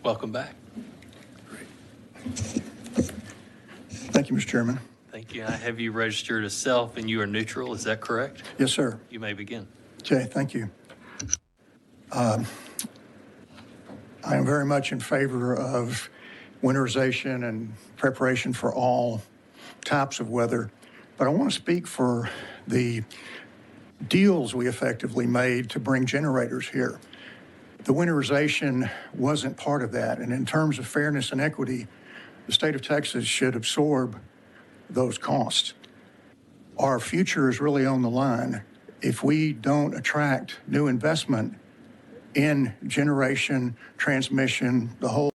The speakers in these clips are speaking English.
Welcome back. Thank you, Mr. Chairman. Thank you. I have you registered as self and you are neutral. Is that correct? Yes, sir. You may begin. Okay, thank you. I am very much in favor of winterization and preparation for all types of weather, but I want to speak for the deals we effectively made to bring generators here. The winterization wasn't part of that, and in terms of fairness and equity, the state of Texas should absorb those costs. Our future is really on the line if we don't attract new investment in generation, transmission, the whole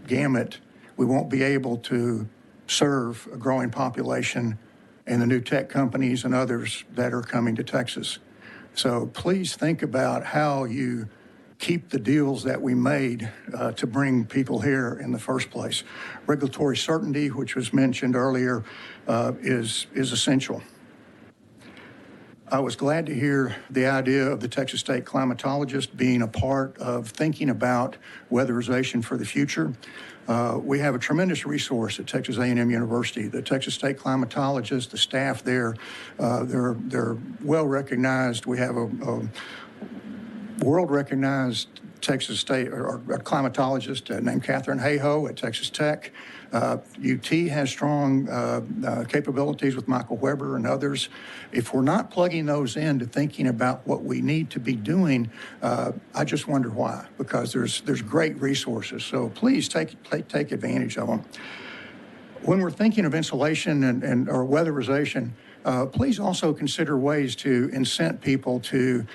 gamut. We won't be able to serve a growing population and the new tech companies and others that are coming to Texas. So please think about how you keep the deals that we made to bring people here in the first place. Regulatory certainty, which was mentioned earlier, is essential. I was glad to hear the idea of the Texas State climatologist being a part of thinking about weatherization for the future. We have a tremendous resource at Texas A&M University. The Texas State climatologist, the staff there, they're well recognized. We have a world-recognized Texas State or a climatologist named Catherine Hayhoe at Texas Tech. UT has strong capabilities with Michael Weber and others. If we're not plugging those into thinking about what we need to be doing, I just wonder why, because there's great resources. So please take advantage of them. When we're thinking of insulation or weatherization, please also consider ways to incent people to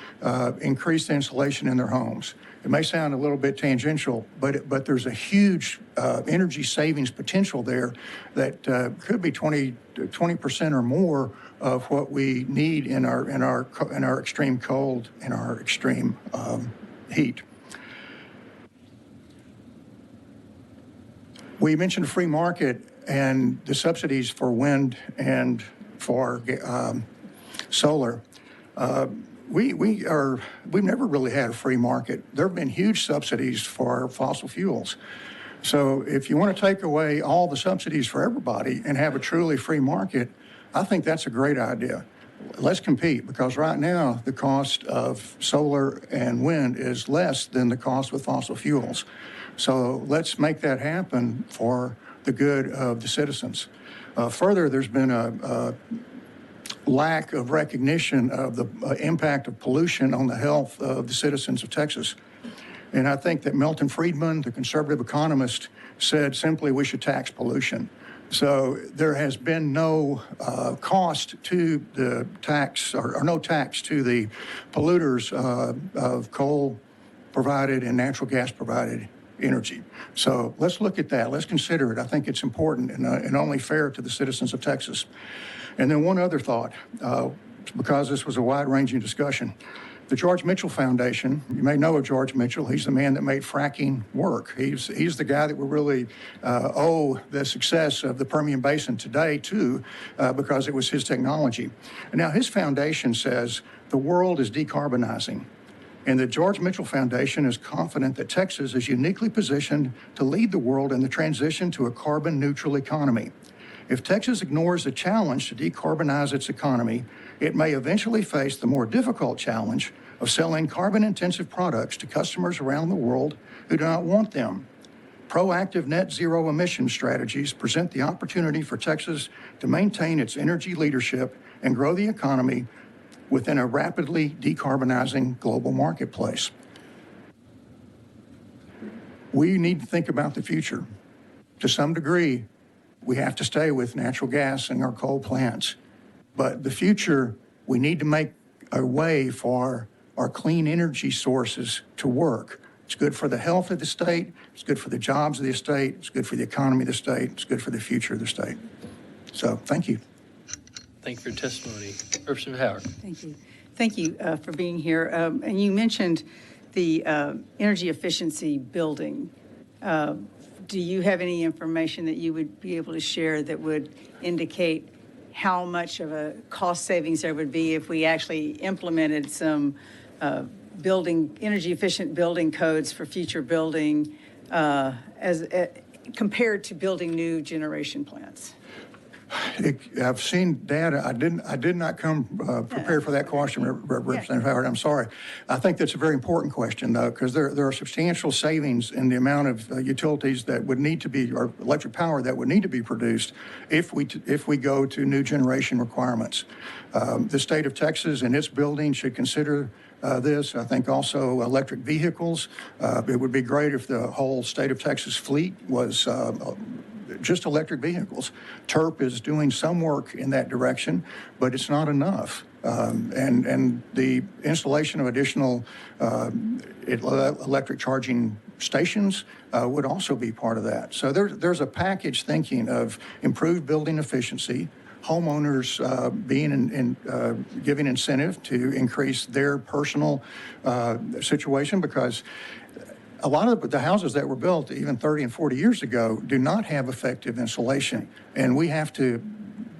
increase the insulation in their homes. It may sound a little bit tangential, but there's a huge energy savings potential there that could be 20% or more of what we need in our extreme cold and our extreme heat. We mentioned a free market and the subsidies for wind and for solar. We've never really had a free market. There have been huge subsidies for fossil fuels. So if you want to take away all the subsidies for everybody and have a truly free market, I think that's a great idea. Let's compete, because right now the cost of solar and wind is less than the cost with fossil fuels. So let's make that happen for the good of the citizens. Further, there's been a lack of recognition of the impact of pollution on the health of the citizens of Texas. And I think that Milton Friedman, the conservative economist, said simply we should tax pollution. So there has been no cost to the tax or no tax to the polluters of coal provided and natural gas provided energy. So let's look at that. Let's consider it. I think it's important and only fair to the citizens of Texas. And then one other thought, because this was a wide-ranging discussion. The George Mitchell Foundation, you may know of George Mitchell. He's the man that made fracking work. He's the guy that we really owe the success of the Permian Basin today to, because it was his technology. And now his foundation says the world is decarbonizing. And the George Mitchell Foundation is confident that Texas is uniquely positioned to lead the world in the transition to a carbon-neutral economy. If Texas ignores the challenge to decarbonize its economy, it may eventually face the more difficult challenge of selling carbon-intensive products to customers around the world who do not want them. Proactive net zero emission strategies present the opportunity for Texas to maintain its energy leadership and grow the economy within a rapidly decarbonizing global marketplace. We need to think about the future. To some degree, we have to stay with natural gas and our coal plants. But the future, we need to make a way for our clean energy sources to work. It's good for the health of the state, it's good for the jobs of the state, it's good for the economy of the state, it's good for the future of the state. So, thank you. Thank you for your testimony. Representative Howard. Thank you. Thank you for being here. And you mentioned the energy efficiency building. Do you have any information that you would be able to share that would indicate how much of a cost savings there would be if we actually implemented some energy efficient building codes for future building compared to building new generation plants? I've seen data. I did not come prepared for that question, Representative Howard. I'm sorry. I think that's a very important question, though, because there are substantial savings in the amount of utilities that would need to be, or electric power that would need to be produced if we go to new generation requirements. The state of Texas and its building should consider this. I think also electric vehicles. It would be great if the whole state of Texas fleet was just electric vehicles. TERP is doing some work in that direction, but it's not enough. And the installation of additional electric charging stations would also be part of that. So there's a package thinking of improved building efficiency, homeowners giving incentive to increase their personal situation, because a lot of the houses that were built even 30 and 40 years ago do not have effective insulation, and we have to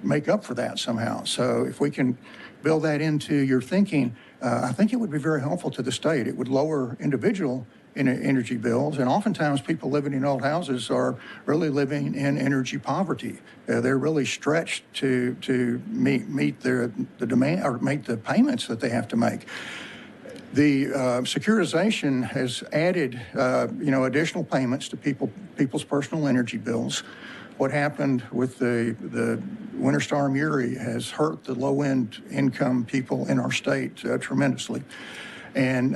make up for that somehow. So if we can build that into your thinking, I think it would be very helpful to the state. It would lower individual energy bills, and oftentimes people living in old houses are really living in energy poverty. They're really stretched to meet the demand or meet the payments that they have to make. The securitization has added, additional payments to people's personal energy bills. What happened with the Winter Storm Uri has hurt the low-end income people in our state tremendously. And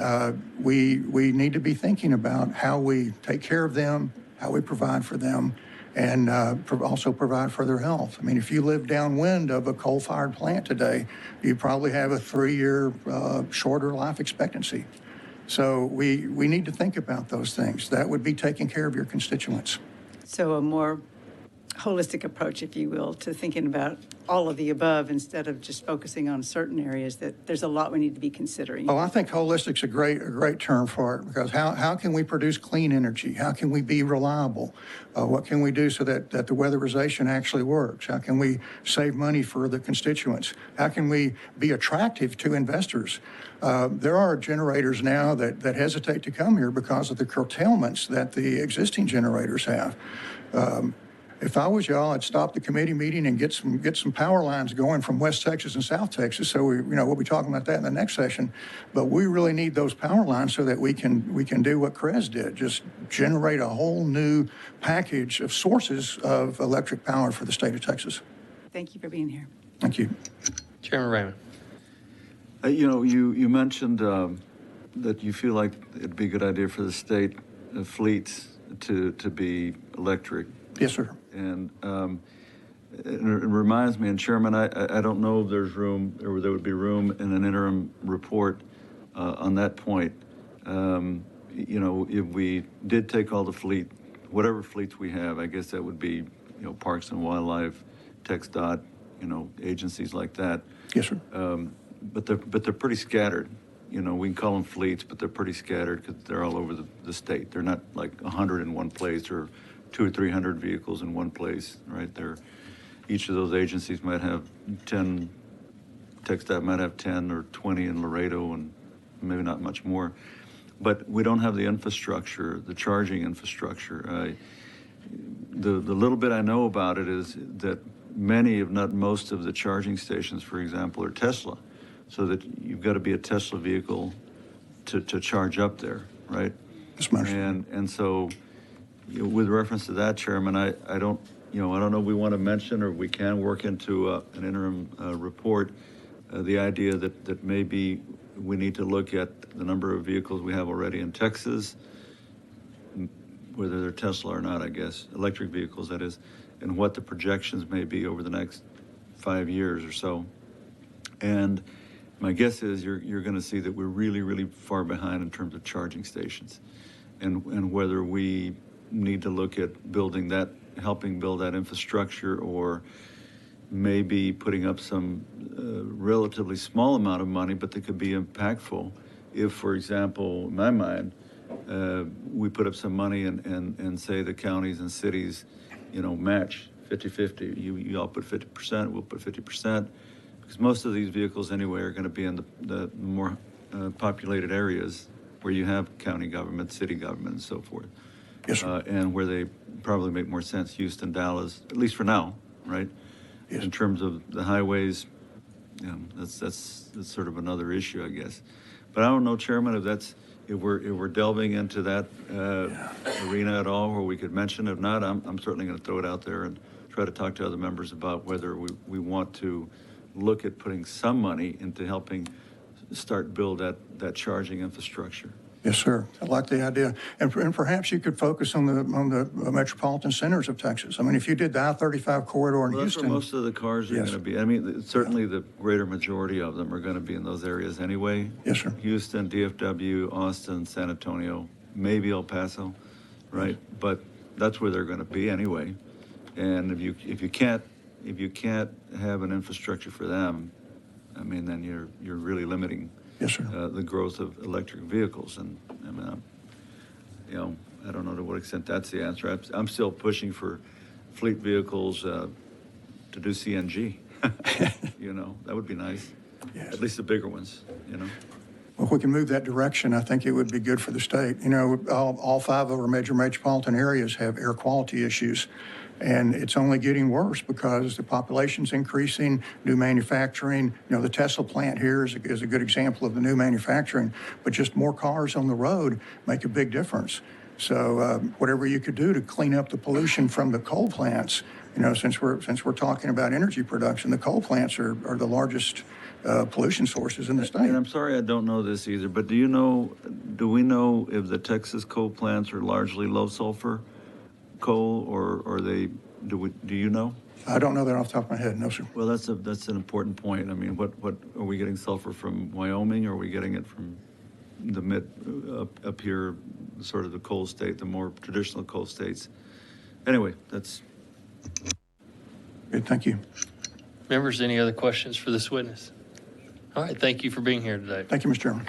we need to be thinking about how we take care of them, how we provide for them, and also provide for their health. I mean, if you live downwind of a coal-fired plant today, you probably have a 3-year shorter life expectancy. So we need to think about those things. That would be taking care of your constituents. So a more holistic approach, if you will, to thinking about all of the above instead of just focusing on certain areas, that there's a lot we need to be considering. Oh, I think holistic's a great term for it, because how can we produce clean energy? How can we be reliable? What can we do so that the weatherization actually works? How can we save money for the constituents? How can we be attractive to investors? There are generators now that hesitate to come here because of the curtailments that the existing generators have. If I was y'all, I'd stop the committee meeting and get some power lines going from West Texas and South Texas. So we'll be talking about that in the next session. But we really need those power lines so that we can do what CREZ did, just generate a whole new package of sources of electric power for the state of Texas. Thank you for being here. Thank you. Chairman Raymond. You mentioned that you feel like it'd be a good idea for the state fleets to be electric. Yes, sir. And it reminds me, and Chairman, I don't know if there's room, or there would be room in an interim report on that point. If we did take all the fleet, whatever fleets we have, I guess that would be, Parks and Wildlife, TxDOT, agencies like that. Yes, sir. But they're pretty scattered. We can call them fleets, but they're pretty scattered because they're all over the state. They're not like 100 in one place, or 200 or 300 vehicles in one place, right? Each of those agencies might have 10, TxDOT might have 10 or 20 in Laredo, and maybe not much more. But we don't have the infrastructure, the charging infrastructure. The little bit I know about it is that many, if not most, of the charging stations, for example, are Tesla, so that you've got to be a Tesla vehicle to charge up there, right? And so, with reference to that, Chairman, I don't know if we want to mention, or we can work into an interim report, the idea that maybe we need to look at the number of vehicles we have already in Texas, whether they're Tesla or not, I guess, electric vehicles, that is, and what the projections may be over the next 5 years or so. And my guess is you're going to see that we're really, really far behind in terms of charging stations, and whether we need to look at helping build that infrastructure, or maybe putting up some relatively small amount of money, but that could be impactful if, for example, in my mind, we put up some money and say the counties and cities, match 50-50. You all put 50%, we'll put 50%, because most of these vehicles anyway are going to be in the more populated areas where you have county government, city government, and so forth. Yes, sir. And where they probably make more sense, Houston, Dallas, at least for now, right? Yes. In terms of the highways, that's sort of another issue, I guess. But I don't know, Chairman, if we're delving into that arena at all, where we could mention. If not, I'm certainly going to throw it out there and try to talk to other members about whether we want to look at putting some money into helping start build that charging infrastructure. Yes, sir. I like the idea. And perhaps you could focus on the metropolitan centers of Texas. I mean, if you did the I-35 corridor in Well, that's Houston. where most of the cars are Yes. going to be. I mean, certainly the greater majority of them are going to be in those areas anyway. Yes, sir. Houston, DFW, Austin, San Antonio, maybe El Paso, right? But that's where they're going to be anyway. And if you can't have an infrastructure for them, I mean, then you're really limiting. Yes, sir. The growth of electric vehicles. And I mean, I don't know to what extent that's the answer. I'm still pushing for fleet vehicles to do CNG. That would be nice. Yes. At least the bigger ones, Well, if we can move that direction, I think it would be good for the state. All 5 of our major metropolitan areas have air quality issues. And it's only getting worse because the population's increasing, new manufacturing. The Tesla plant here is a good example of the new manufacturing, but just more cars on the road make a big difference. So whatever you could do to clean up the pollution from the coal plants, since we're talking about energy production, the coal plants are the largest pollution sources in the state. And I'm sorry I don't know this either, but do we know if the Texas coal plants are largely low sulfur coal, or are they? Do you know? I don't know that off the top of my head, no, sir. Well, that's an important point. I mean, what are we getting sulfur from Wyoming, or are we getting it from the up here, sort of the coal state, the more traditional coal states? Anyway, that's Good, thank you. Members, any other questions for this witness? All right, thank you for being here today. Thank you, Mr. Chairman.